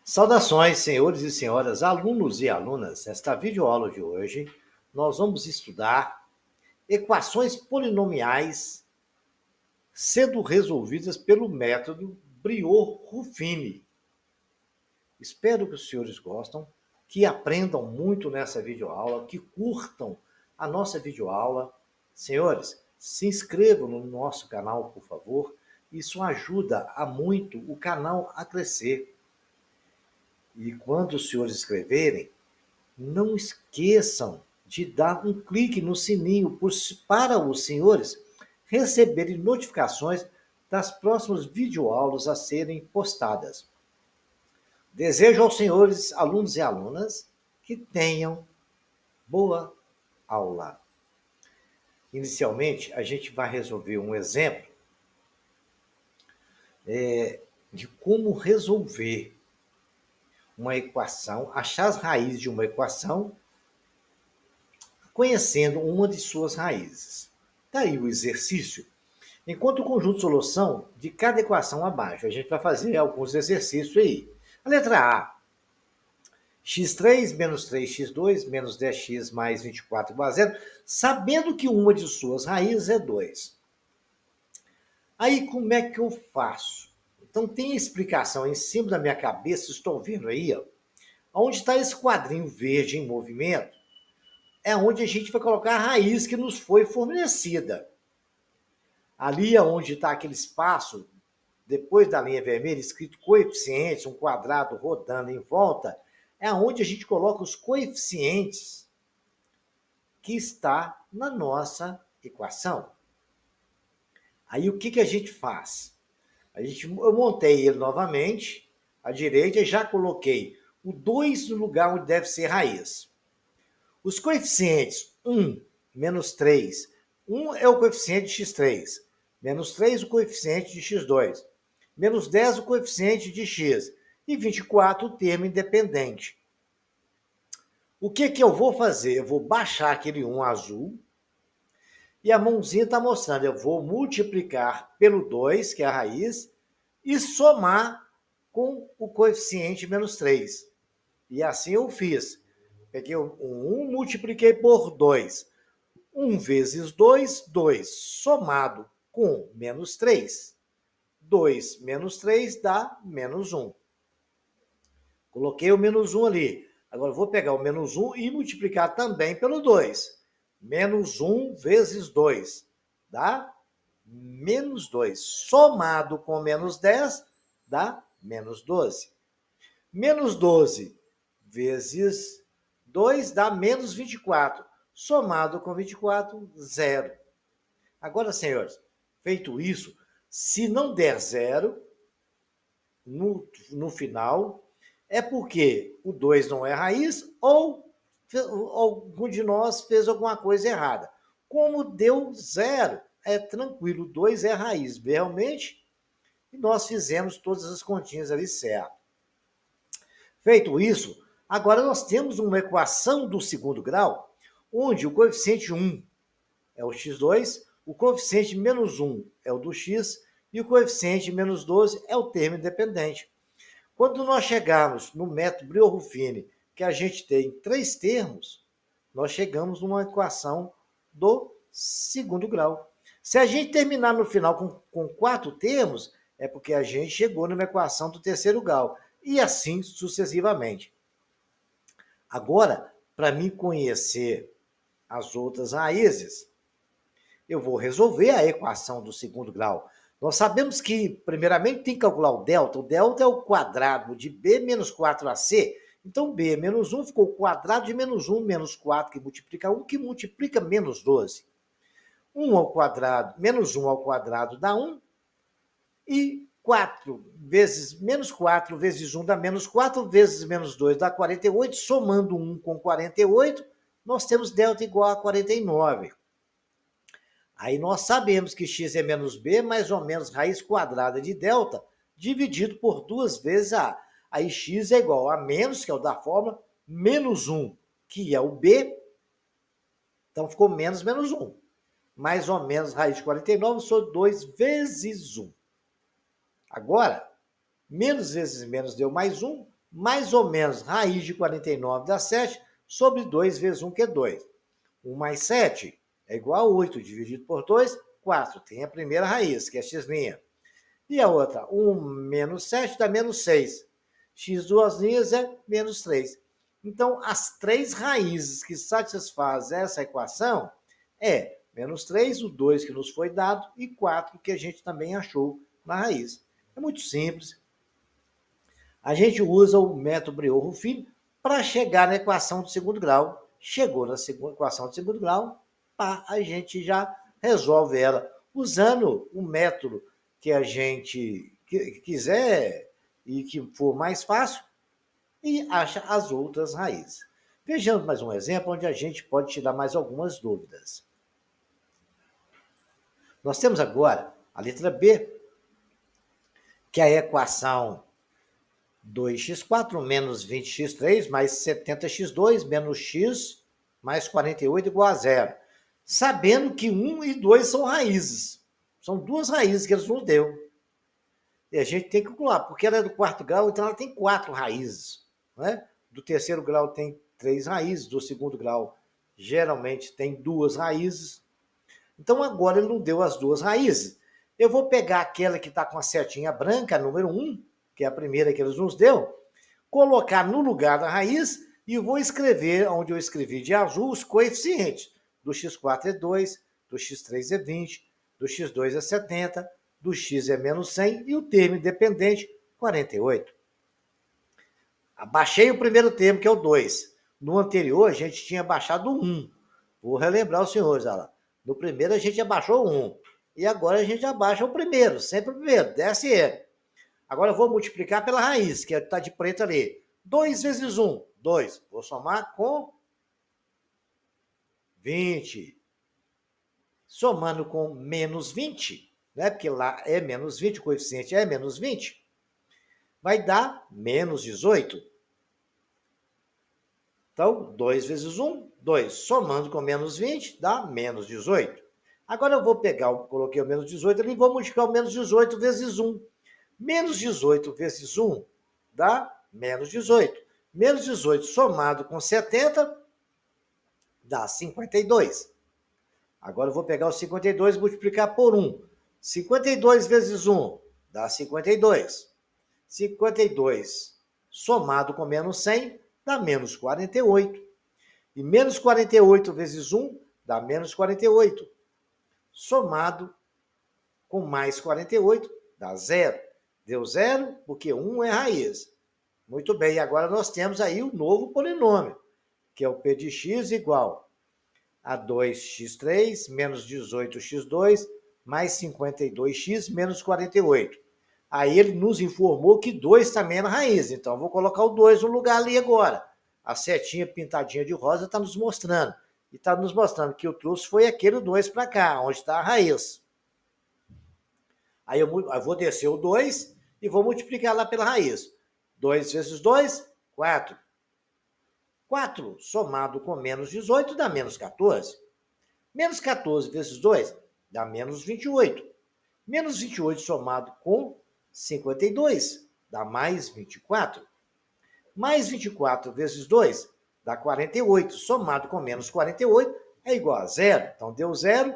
Saudações, senhores e senhoras, alunos e alunas. Nesta videoaula de hoje, nós vamos estudar equações polinomiais sendo resolvidas pelo método Briot-Ruffini. Espero que os senhores gostem, que aprendam muito nessa videoaula, que curtam a nossa videoaula. Senhores, se inscrevam no nosso canal, por favor. Isso ajuda a muito o canal a crescer. E quando os senhores escreverem, não esqueçam de dar um clique no sininho para os senhores receberem notificações das próximas videoaulas a serem postadas. Desejo aos senhores, alunos e alunas, que tenham boa aula. Inicialmente, a gente vai resolver um exemplo de como resolver uma equação, achar as raízes de uma equação conhecendo uma de suas raízes. Daí o exercício. Encontre o conjunto de solução de cada equação abaixo. A gente vai fazer alguns exercícios aí. A letra A. x3 menos 3x2 menos 10x mais 24 igual a zero, sabendo que uma de suas raízes é 2. Aí, como é que eu faço? Então, tem a explicação em cima da minha cabeça, estão vendo aí, ó, onde está esse quadrinho verde em movimento, é onde a gente vai colocar a raiz que nos foi fornecida. Ali onde está aquele espaço, depois da linha vermelha, escrito coeficientes, um quadrado rodando em volta, é onde a gente coloca os coeficientes que está na nossa equação. Aí o que a gente faz? Eu montei ele novamente, à direita, e já coloquei o 2 no lugar onde deve ser raiz. Os coeficientes 1, menos 3. 1 é o coeficiente de x3. Menos 3 o coeficiente de x2. Menos 10 o coeficiente de x. E 24 o termo independente. O que eu vou fazer? Eu vou baixar aquele 1 azul. E a mãozinha está mostrando. Eu vou multiplicar pelo 2, que é a raiz, e somar com o coeficiente menos 3. E assim eu fiz. Peguei o 1, multipliquei por 2. 1 vezes 2, 2. Somado com menos 3. 2 menos 3 dá menos 1. Coloquei o menos 1 ali. Agora vou pegar o menos 1 e multiplicar também pelo 2. Menos 1 vezes 2 dá menos 2. Somado com menos 10 dá menos 12. Menos 12 vezes 2 dá menos 24. Somado com 24, 0. Agora, senhores, feito isso, se não der 0 no final, é porque o 2 não é raiz ou algum de nós fez alguma coisa errada. Como deu 0, é tranquilo, 2 é raiz, realmente, e nós fizemos todas as continhas ali certo. Feito isso, agora nós temos uma equação do segundo grau, onde o coeficiente 1 é o x2, o coeficiente menos 1 é o do x, e o coeficiente menos 12 é o termo independente. Quando nós chegarmos no método Briot-Ruffini, que a gente tem 3 termos, nós chegamos numa equação do segundo grau. Se a gente terminar no final com 4 termos, é porque a gente chegou numa equação do terceiro grau, e assim sucessivamente. Agora, para mim conhecer as outras raízes, eu vou resolver a equação do segundo grau. Nós sabemos que, primeiramente, tem que calcular o delta. O delta é o quadrado de b menos 4ac. Então, b menos 1 ficou o quadrado de menos 1 menos 4, que multiplica 1, que multiplica menos 12. 1 ao quadrado, menos 1 ao quadrado dá 1. E 4 vezes menos 4 vezes 1 dá menos 4, vezes menos 2 dá 48. Somando 1 com 48, nós temos delta igual a 49. Aí nós sabemos que x é menos b, mais ou menos raiz quadrada de delta, dividido por 2 vezes a. Aí x é igual a menos, que é o da fórmula, menos 1, que é o b. Então ficou menos 1. Mais ou menos raiz de 49 sobre 2 vezes 1. Agora, menos vezes menos deu mais 1, mais ou menos raiz de 49 dá 7, sobre 2 vezes 1, que é 2. 1 mais 7 é igual a 8, dividido por 2, 4. Tem a primeira raiz, que é x'. E a outra, 1 menos 7 dá menos 6. X duas linhas é menos 3. Então, as três raízes que satisfazem essa equação é menos 3, o 2 que nos foi dado, e 4 que a gente também achou na raiz. É muito simples. A gente usa o método Briot-Rufino para chegar na equação de segundo grau. Chegou na equação de segundo grau, pá, a gente já resolve ela usando o método que a gente quiser e que for mais fácil e acha as outras raízes. Vejamos mais um exemplo onde a gente pode tirar mais algumas dúvidas. Nós temos agora a letra B, que é a equação 2x4 menos 20x3 mais 70x2 menos x mais 48 igual a zero. Sabendo que 1 e 2 são raízes. São duas raízes que eles nos deu. E a gente tem que calcular, porque ela é do quarto grau, então ela tem 4 raízes. Né? Do terceiro grau tem 3 raízes, do segundo grau geralmente tem 2 raízes. Então agora ele não deu as 2 raízes. Eu vou pegar aquela que está com a setinha branca, número 1, que é a primeira que eles nos deu, colocar no lugar da raiz e vou escrever, onde eu escrevi de azul, os coeficientes. Do x4 é 2, do x3 é 20, do x2 é 70, do x é menos 100 e o termo independente, 48. Abaixei o primeiro termo, que é o 2. No anterior, a gente tinha baixado o 1. Vou relembrar os senhores, olha lá. No primeiro, a gente abaixou o 1. E agora a gente abaixa o primeiro, sempre o primeiro, desce ele. Agora eu vou multiplicar pela raiz, que está de preto ali. 2 vezes 1, 2. Vou somar com 20. Somando com menos 20, né? Porque lá é menos 20, o coeficiente é menos 20, vai dar menos 18. Então, 2 vezes 1, 2. Somando com menos 20, dá menos 18. Agora eu vou pegar, coloquei o menos 18 ali, vou multiplicar o menos 18 vezes 1. Menos 18 vezes 1 dá menos 18. Menos 18 somado com 70 dá 52. Agora eu vou pegar o 52 e multiplicar por 1. 52 vezes 1 dá 52. 52 somado com menos 100 dá menos 48. E menos 48 vezes 1 dá menos 48. Somado com mais 48 dá 0. Deu 0 porque 1 é raiz. Muito bem, agora nós temos aí o novo polinômio, que é o p de x igual a 2x3 menos 18x2 mais 52x menos 48. Aí ele nos informou que 2 também é na raiz, então eu vou colocar o 2 no lugar ali agora. A setinha pintadinha de rosa está nos mostrando. E está nos mostrando que o trouxe foi aquele 2 para cá, onde está a raiz. Aí eu vou descer o 2 e vou multiplicar lá pela raiz. 2 vezes 2, 4. 4 somado com menos 18 dá menos 14. Menos 14 vezes 2 dá menos 28. Menos 28 somado com 52 dá mais 24. Mais 24 vezes 2 dá 48. Somado com menos 48 é igual a 0. Então deu 0,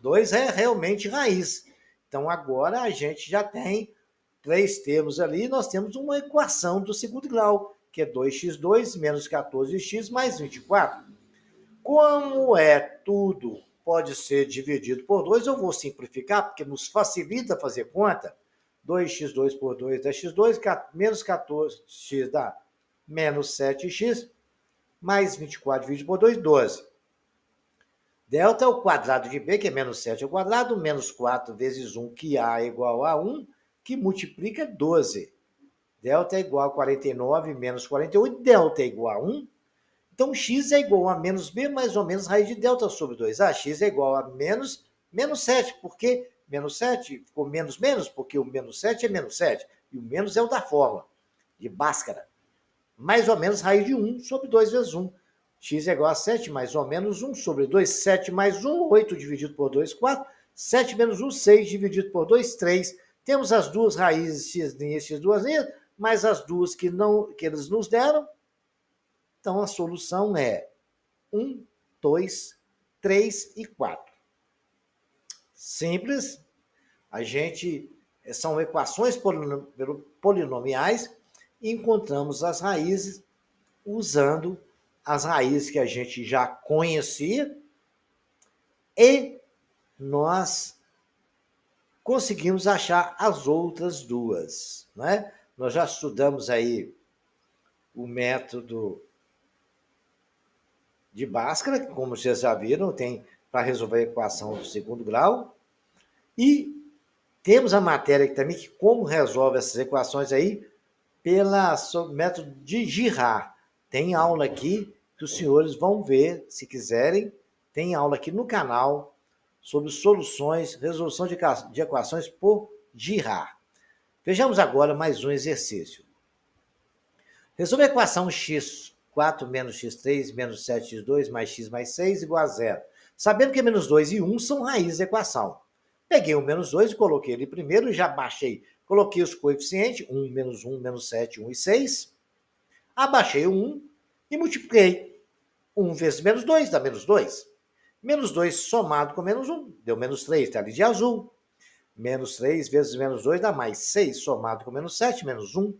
2 é realmente raiz. Então agora a gente já tem 3 termos ali, nós temos uma equação do segundo grau, que é 2x2 menos 14x mais 24. Como é tudo pode ser dividido por 2, eu vou simplificar, porque nos facilita fazer conta. 2x2 por 2 dá x2, menos 14x dá menos 7x, mais 24 dividido por 2, 12. Delta é o quadrado de b, que é menos 7 ao quadrado, menos 4 vezes 1, que a é igual a 1, que multiplica 12. Delta é igual a 49 menos 48, delta é igual a 1. Então, x é igual a menos b, mais ou menos raiz de delta sobre 2a. X é igual a menos 7, porque menos 7 ficou menos menos, porque o menos 7 é menos 7. E o menos é o da fórmula, de Bhaskara. Mais ou menos raiz de 1 sobre 2 vezes 1. X é igual a 7 mais ou menos 1 sobre 2. 7 mais 1, 8 dividido por 2, 4. 7 menos 1, 6 dividido por 2, 3. Temos as duas raízes x' e x duas linhas. mais as duas que eles nos deram. Então, a solução é 1, 2, 3 e 4. Simples. São equações polinomiais e encontramos as raízes usando as raízes que a gente já conhecia e nós conseguimos achar as outras duas, né? Nós já estudamos aí o método de Bhaskara, que, como vocês já viram, tem para resolver a equação do segundo grau. E temos a matéria aqui também, que como resolve essas equações aí, pelo método de Girard. Tem aula aqui que os senhores vão ver, se quiserem. Tem aula aqui no canal sobre soluções, resolução de equações por Girard. Vejamos agora mais um exercício. Resolva a equação x4 menos x3 menos 7x2 mais x mais 6 igual a 0. Sabendo que menos 2 e 1 são raízes da equação. Peguei o menos 2 e coloquei ele primeiro, já baixei, coloquei os coeficientes, 1, menos 7, 1 e 6. Abaixei o 1 e multipliquei. 1 vezes menos 2 dá menos 2. Menos 2 somado com menos 1 deu menos 3, está ali de azul. Menos 3 vezes menos 2 dá mais 6, somado com menos 7, menos 1.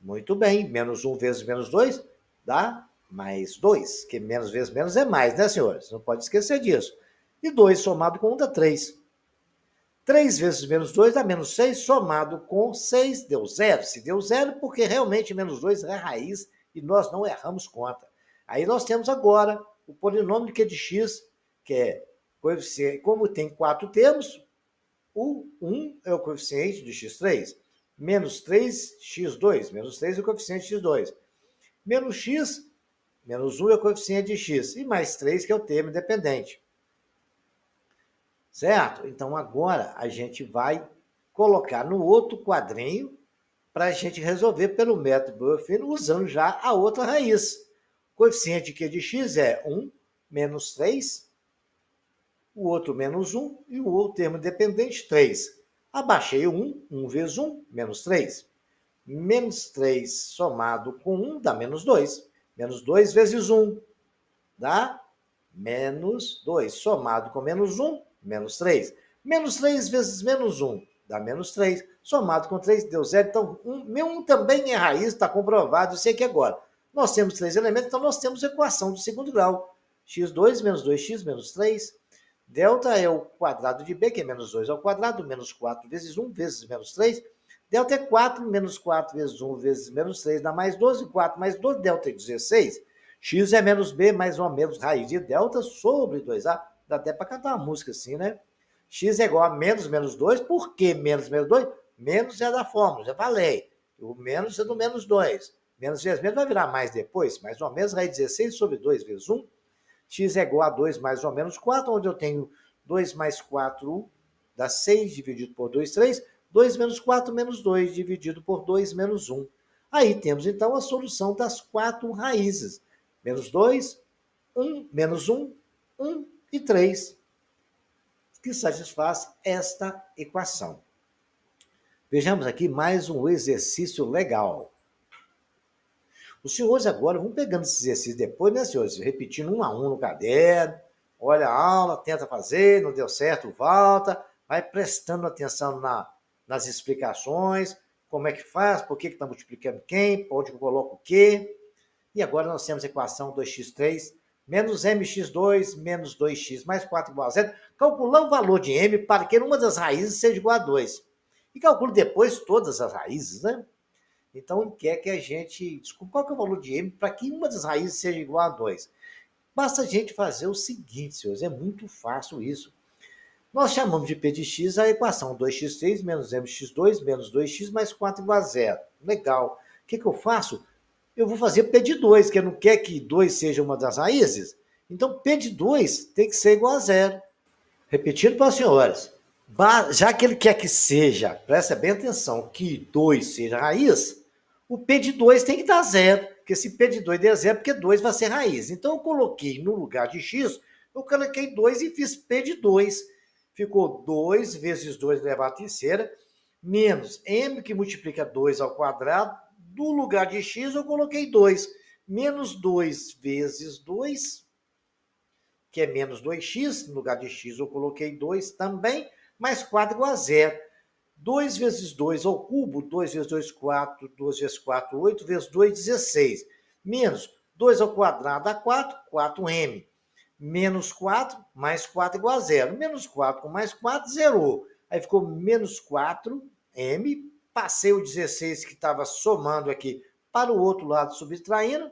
Muito bem, menos 1 vezes menos 2 dá mais 2, que menos vezes menos é mais, né, senhores? Não pode esquecer disso. E 2 somado com 1 dá 3. 3 vezes menos 2 dá menos 6, somado com 6 deu 0. Se deu 0, porque realmente menos 2 é raiz e nós não erramos conta. Aí nós temos agora o polinômio que é de x, que é coeficiente. Como tem 4 termos, o 1 é o coeficiente de x3. Menos 3x2, menos 3 é o coeficiente de x2. Menos x, menos 1 é o coeficiente de x. E mais 3, que é o termo independente. Certo? Então, agora a gente vai colocar no outro quadrinho para a gente resolver pelo método Boyle usando já a outra raiz. O coeficiente que de x é 1 menos 3, o outro menos 1 e o outro termo independente 3. Abaixei o 1, 1 vezes 1, menos 3. Menos 3 somado com 1 dá menos 2. Menos 2 vezes 1 dá menos 2. Somado com menos 1, menos 3. Menos 3 vezes menos 1 dá menos 3. Somado com 3 deu 0. Então, 1 também é raiz, está comprovado isso aqui agora. Nós temos 3 elementos, então nós temos a equação do segundo grau. x2 menos 2x menos 3. Delta é o quadrado de b, que é menos 2 ao quadrado, menos 4 vezes 1 vezes menos 3. Delta é 4, menos 4 vezes 1 vezes menos 3 dá mais 12. 4 mais 12, delta é 16. X é menos b mais 1 a menos raiz de delta sobre 2a. Dá até para cantar uma música assim, né? X é igual a menos menos 2. Por que menos menos 2? Menos é da fórmula, já falei. O menos é do menos 2. Menos vezes menos vai virar mais depois. Mais 1 a menos raiz de 16 sobre 2 vezes 1. X é igual a 2 mais ou menos 4, onde eu tenho 2 mais 4 dá 6 dividido por 2, 3. 2 menos 4 menos 2 dividido por 2 menos 1. Aí temos, então, a solução das 4 raízes. Menos 2, 1, menos 1, 1 e 3, que satisfaz esta equação. Vejamos aqui mais um exercício legal. Os senhores agora vão pegando esse exercício depois, né, senhores? Repetindo um a um no caderno, olha a aula, tenta fazer, não deu certo, volta, vai prestando atenção nas explicações, como é que faz, por que está multiplicando quem, onde eu coloco o quê. E agora nós temos a equação 2x3 menos mx2 menos 2x mais 4 igual a 0. Calculando o valor de m para que uma das raízes seja igual a 2. E calculo depois todas as raízes, né? Então, ele quer que a gente descubra qual que é o valor de m para que uma das raízes seja igual a 2. Basta a gente fazer o seguinte, senhores, é muito fácil isso. Nós chamamos de p de x a equação 2x3 menos mx2 menos 2x mais 4 igual a 0. Legal. O que eu faço? Eu vou fazer p de 2, que não quer que 2 seja uma das raízes. Então, p de 2 tem que ser igual a 0. Repetindo para as senhoras, já que ele quer que seja, presta bem atenção, que 2 seja raiz, o P de 2 tem que dar 0, porque se P de 2 der 0, porque 2 vai ser raiz. Então, eu coloquei no lugar de x, eu coloquei 2 e fiz P de 2. Ficou 2 vezes 2 elevado à terceira, menos m que multiplica 2 ao quadrado, no lugar de x eu coloquei 2, menos 2 vezes 2, que é menos 2x, no lugar de x eu coloquei 2 também, mais 4 igual a zero. 2 vezes 2 ao cubo, 2 vezes 2, 4, 2 vezes 4, 8, vezes 2, 16. Menos 2 ao quadrado dá 4, 4m. Menos 4, mais 4 igual a zero. Menos 4 com mais 4, zerou. Aí ficou menos 4m. Passei o 16 que estava somando aqui para o outro lado, subtraindo.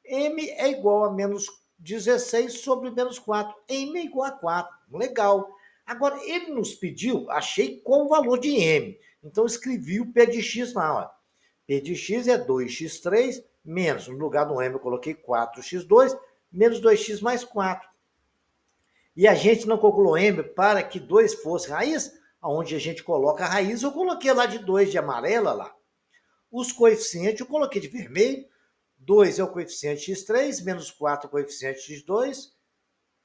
M é igual a menos 16 sobre menos 4. M é igual a 4. Legal. Agora, ele nos pediu, achei qual o valor de M. Então, escrevi o P de X lá. Ó. P de X é 2x3 menos, no lugar do M eu coloquei 4x2, menos 2x mais 4. E a gente não calculou M para que 2 fosse raiz, onde a gente coloca a raiz, eu coloquei lá de 2 de amarela lá. Os coeficientes eu coloquei de vermelho. 2 é o coeficiente x3, menos 4 é o coeficiente x2,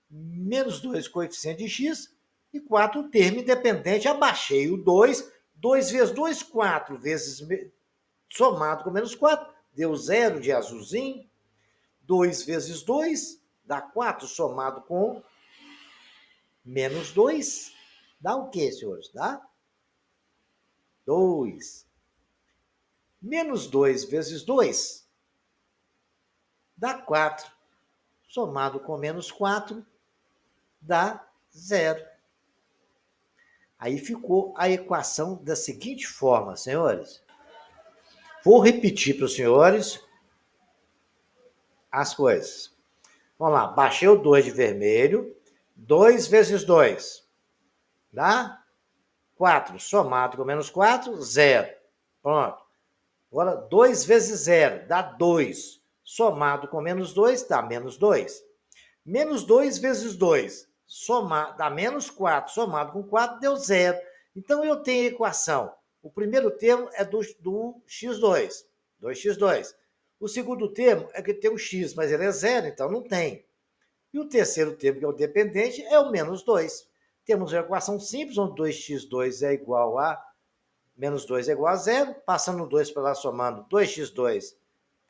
menos 2 coeficiente de x, e 4 o termo independente. Abaixei o 2, 2 vezes 2, 4 vezes somado com menos 4, deu 0 de azulzinho. 2 vezes 2 dá 4, somado com menos 2, dá o quê, senhores? Dá 2. Menos 2 vezes 2 dá 4, somado com menos 4 dá 0. Aí ficou a equação da seguinte forma, senhores. Vou repetir para os senhores as coisas. Vamos lá, baixei o 2 de vermelho. 2 vezes 2 dá 4. Somado com menos 4, 0. Pronto. Agora, 2 vezes 0 dá 2. Somado com menos 2 dá menos 2. Menos 2 vezes 2 dá menos 4. Somado com 4 deu 0. Então, eu tenho a equação. O primeiro termo é do x2, 2x2. O segundo termo é que tem o x, mas ele é 0, então não tem. E o terceiro termo, que é o dependente, é o menos 2. Temos uma equação simples, onde 2x2 é igual a menos 2 é igual a 0. Passando o 2 para lá, somando 2x2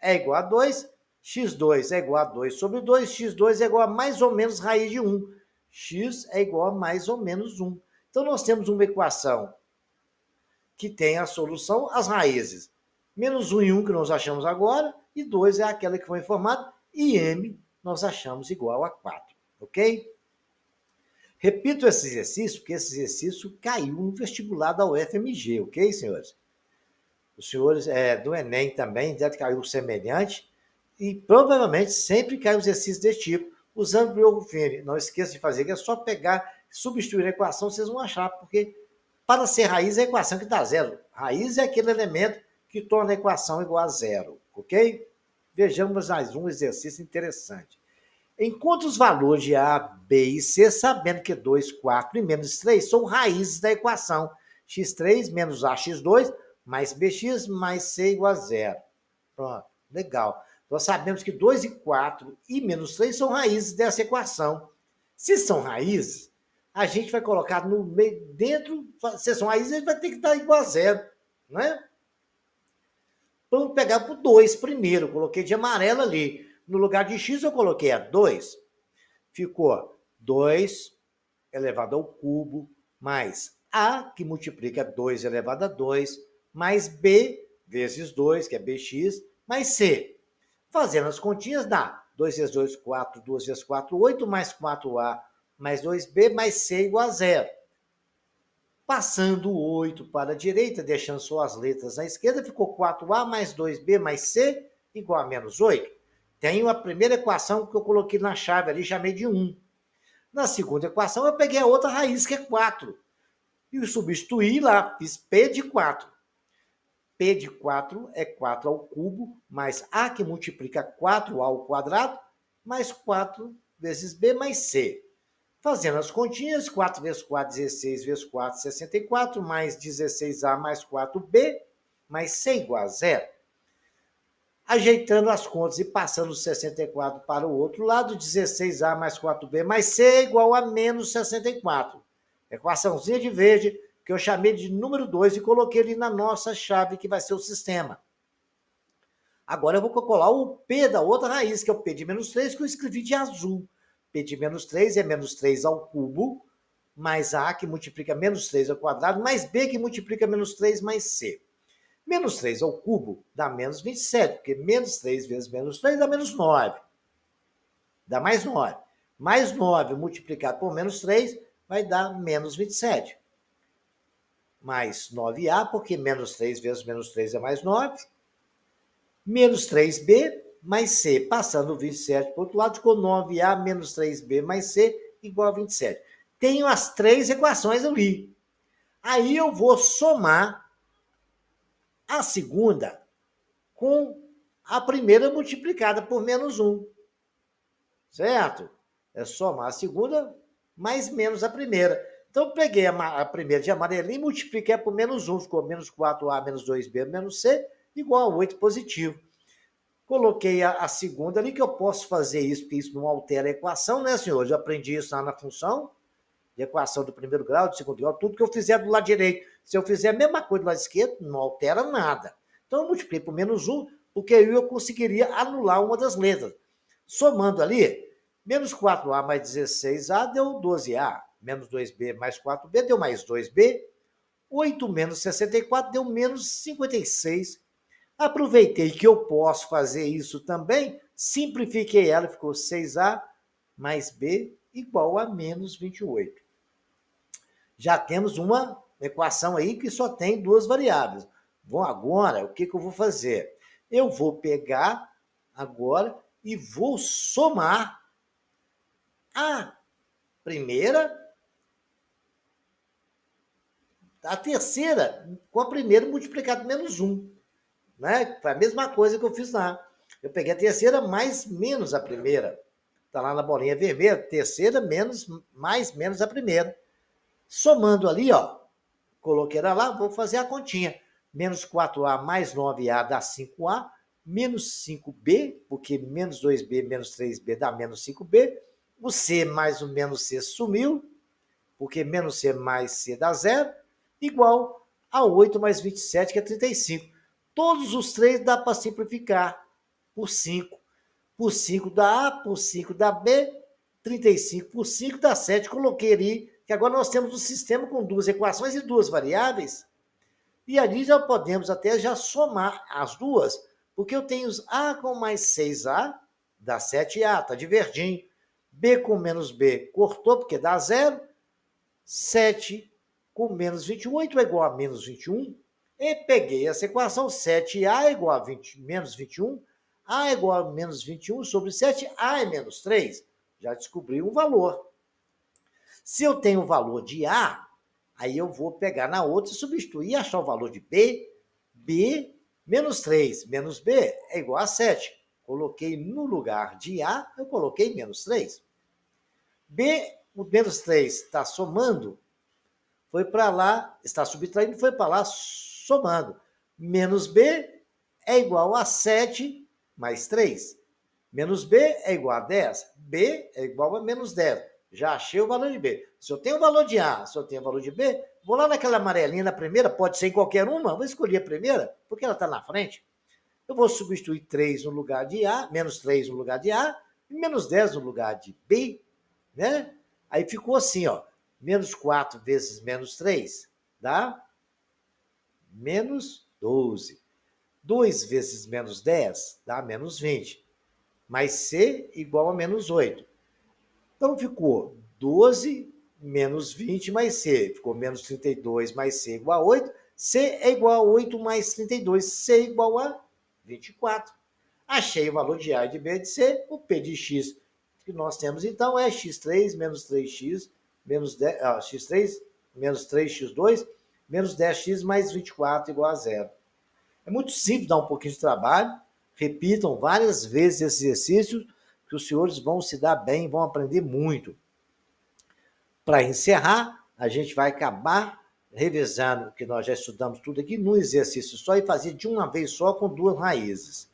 é igual a 2. X2 é igual a 2 sobre 2. X2 é igual a mais ou menos raiz de 1. X é igual a mais ou menos 1. Então, nós temos uma equação que tem a solução, as raízes. Menos 1 e 1 que nós achamos agora, e 2 é aquela que foi informada, e M nós achamos igual a 4, ok? Repito esse exercício, porque esse exercício caiu no vestibular da UFMG, ok, senhores? Os senhores do Enem também deve cair semelhante, e provavelmente sempre cai um exercício desse tipo, usando o Biografine. Não esqueça de fazer, que é só pegar, substituir a equação, vocês vão achar, porque para ser raiz é a equação que dá zero. Raiz é aquele elemento que torna a equação igual a zero, ok? Vejamos mais um exercício interessante. Encontre os valores de A, B e C, sabendo que 2, 4 e menos 3 são raízes da equação. x3 menos AX2 mais BX mais C igual a zero. Pronto, legal. Nós sabemos que 2 e 4 e menos 3 são raízes dessa equação. Se são raízes, a gente vai colocar no meio, dentro, se são raízes, a gente vai ter que dar igual a zero, né? Vamos pegar por 2 primeiro, coloquei de amarelo ali. No lugar de x eu coloquei a 2. Ficou 2 elevado ao cubo, mais a, que multiplica 2 elevado a 2, mais b vezes 2, que é bx, mais c. Fazendo as continhas dá 2 vezes 2, 4, 2 vezes 4, 8, mais 4a, mais 2b, mais c igual a 0. Passando o 8 para a direita, deixando só as letras na esquerda, ficou 4a mais 2b mais c igual a menos 8. Tenho a primeira equação que eu coloquei na chave ali, chamei de 1. Na segunda equação, eu peguei a outra raiz, que é 4. E substituí lá, fiz P de 4. P de 4 é 4 ao cubo, mais A, que multiplica 4 ao quadrado, mais 4 vezes B, mais C. Fazendo as continhas, 4 vezes 4, 16 vezes 4, 64, mais 16A mais 4B, mais C igual a 0. Ajeitando as contas e passando 64 para o outro lado, 16A mais 4B mais C é igual a menos 64. Equaçãozinha de verde, que eu chamei de número 2 e coloquei ali na nossa chave, que vai ser o sistema. Agora eu vou calcular o P da outra raiz, que é o P de menos 3, que eu escrevi de azul. P de menos 3 é menos 3 ao cubo, mais A, que multiplica menos 3 ao quadrado, mais B, que multiplica menos 3 mais C. Menos 3 ao cubo dá menos 27, porque menos 3 vezes menos 3 dá menos 9. Dá mais 9. Mais 9 multiplicado por menos 3 vai dar menos 27. Mais 9A, porque menos 3 vezes menos 3 é mais 9. Menos 3B mais C. Passando o 27 para o outro lado, ficou 9A menos 3B mais C igual a 27. Tenho as três equações ali. Aí eu vou somar a segunda com a primeira multiplicada por menos 1. Certo? É somar a segunda mais menos a primeira. Então, eu peguei a primeira de amarelinho e multipliquei por menos 1. Ficou menos 4A menos 2B menos C igual a 8 positivo. Coloquei a segunda ali, que eu posso fazer isso, porque isso não altera a equação, né, senhores? Eu aprendi isso lá na função de equação do primeiro grau, do segundo grau, tudo que eu fizer do lado direito. Se eu fizer a mesma coisa do lado esquerdo, não altera nada. Então, eu multipliquei por menos 1, porque aí eu conseguiria anular uma das letras. Somando ali, menos 4A mais 16A deu 12A, menos 2B mais 4B deu mais 2B, 8 menos 64 deu menos 56. Aproveitei que eu posso fazer isso também, simplifiquei ela, ficou 6A mais B igual a menos 28. Já temos uma equação aí que só tem duas variáveis. Bom, agora, o que eu vou fazer? Eu vou pegar agora e vou somar a primeira, a terceira, com a primeira multiplicado por menos 1. Né? Foi a mesma coisa que eu fiz lá. Eu peguei a terceira mais menos a primeira. Está lá na bolinha vermelha, terceira menos, mais menos a primeira. Somando ali, ó, coloquei ela lá, vou fazer a continha. Menos 4A mais 9A dá 5A, menos 5B, porque menos 2B menos 3B dá menos 5B. O C mais o menos C sumiu, porque menos C mais C dá 0, igual a 8 mais 27, que é 35. Todos os três dá para simplificar por 5. Por 5 dá A, por 5 dá B, 35 por 5 dá 7. Coloquei ali, que agora nós temos um sistema com duas equações e duas variáveis. E ali já podemos até já somar as duas, porque eu tenho A com mais 6A, dá 7A, tá de verdinho. B com menos B, cortou, porque dá 0. 7 com menos 28 é igual a menos 21. E peguei essa equação, 7A é igual a menos 21. A é igual a menos 21 sobre 7, A é menos 3. Já descobri um valor. Se eu tenho o valor de A, aí eu vou pegar na outra e substituir e achar o valor de B. B menos 3 menos B é igual a 7. Coloquei no lugar de A, eu coloquei menos 3. B, o menos 3 está somando, foi para lá, está subtraindo, foi para lá somando. Menos B é igual a 7 mais 3. Menos B é igual a 10. B é igual a menos 10. Já achei o valor de B. Se eu tenho o valor de A, se eu tenho o valor de B, vou lá naquela amarelinha na primeira, pode ser em qualquer uma, vou escolher a primeira, porque ela está na frente. Eu vou substituir 3 no lugar de A, menos 3 no lugar de A, e menos 10 no lugar de B, né? Aí ficou assim, ó, menos 4 vezes menos 3 dá menos 12. 2 vezes menos 10 dá menos 20. Mais C igual a menos 8. Então ficou 12 menos 20 mais C. Ficou menos 32 mais C igual a 8. C é igual a 8 mais 32. C igual a 24. Achei o valor de A, de B e de C. O P de X que nós temos, então, é x3 menos 3x menos 10, x3 menos 3x2 menos 10x mais 24 igual a 0. É muito simples, dá um pouquinho de trabalho. Repitam várias vezes esse exercício, que os senhores vão se dar bem, vão aprender muito. Para encerrar, a gente vai acabar revisando o que nós já estudamos tudo aqui num exercício só e fazer de uma vez só com duas raízes.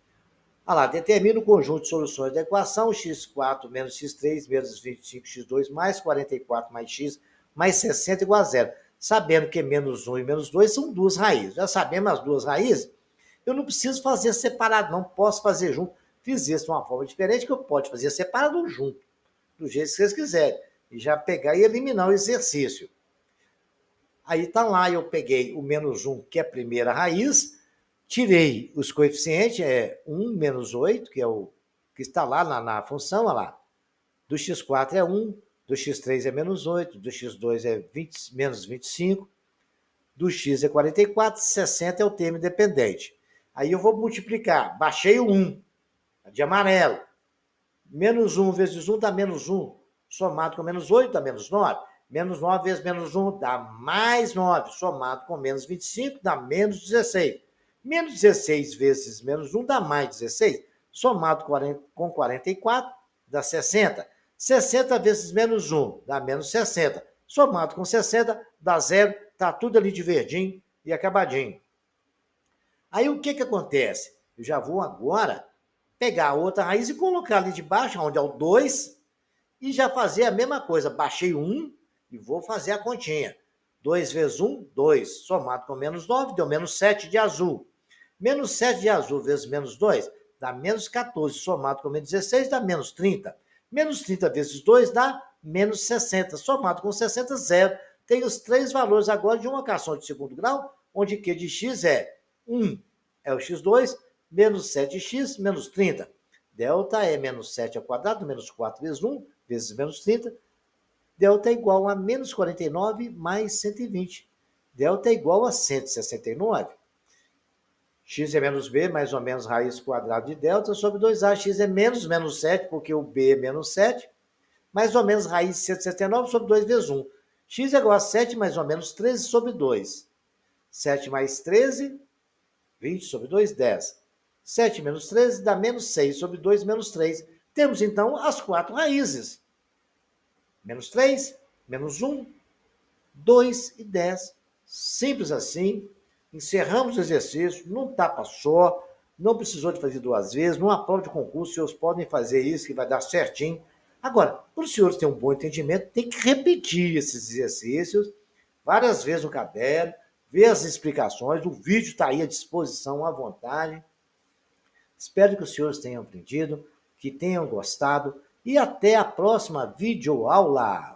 Olha lá, determina o conjunto de soluções da equação x4 menos x3 menos 25x2 mais 44 mais x mais 60 igual a 0. sabendo que menos 1 e menos 2 são duas raízes. Já sabemos as duas raízes, eu não preciso fazer separado, não posso fazer junto. Fiz isso de uma forma diferente, que eu posso fazer separado ou junto, do jeito que vocês quiserem. E já pegar e eliminar o exercício. Aí tá lá, eu peguei o menos 1, que é a primeira raiz, tirei os coeficientes, 1 menos 8, que é o que está lá na função, olha lá. Do x4 é 1, do x3 é menos 8, do x2 é menos 25, do x é 44, 60 é o termo independente. Aí eu vou multiplicar, baixei o 1, de amarelo. Menos 1 vezes 1 dá menos 1, somado com menos 8 dá menos 9. Menos 9 vezes menos 1 dá mais 9, somado com menos 25 dá menos 16. Menos 16 vezes menos 1 dá mais 16, somado com 44 dá 60. 60 vezes menos 1 dá menos 60, somado com 60 dá 0, tá tudo ali de verdinho e acabadinho. Aí o que acontece? Eu já vou agora pegar a outra raiz e colocar ali de baixo, onde é o 2, e já fazer a mesma coisa. Baixei o 1 e vou fazer a continha. 2 vezes 1, 2. Somado com menos 9, deu menos 7 de azul. Menos 7 de azul vezes menos 2 dá menos 14. Somado com menos 16 dá menos 30. Menos 30 vezes 2 dá menos 60. Somado com 60, 0. Tem os três valores agora de uma equação de segundo grau, onde Q de x é 1 é o x2, menos 7x, menos 30. Delta é menos 7 ao quadrado, menos 4 vezes 1, vezes menos 30. Delta é igual a menos 49 mais 120. Delta é igual a 169. X é menos b, mais ou menos raiz quadrada de delta, sobre 2a. X é menos 7, porque o b é menos 7, mais ou menos raiz de 169 sobre 2 vezes 1. X é igual a 7, mais ou menos 13 sobre 2. 7 mais 13, 20 sobre 2, 10. 7 menos 13 dá menos 6 sobre 2 menos 3. Temos, então, as quatro raízes. Menos 3, menos 1, 2 e 10. Simples assim. Encerramos o exercício num tapa só. Não precisou de fazer duas vezes. Numa prova de concurso, os senhores podem fazer isso, que vai dar certinho. Agora, para os senhores terem um bom entendimento, tem que repetir esses exercícios várias vezes no caderno, ver as explicações. O vídeo está aí à disposição, à vontade. Espero que os senhores tenham aprendido, que tenham gostado e até a próxima videoaula.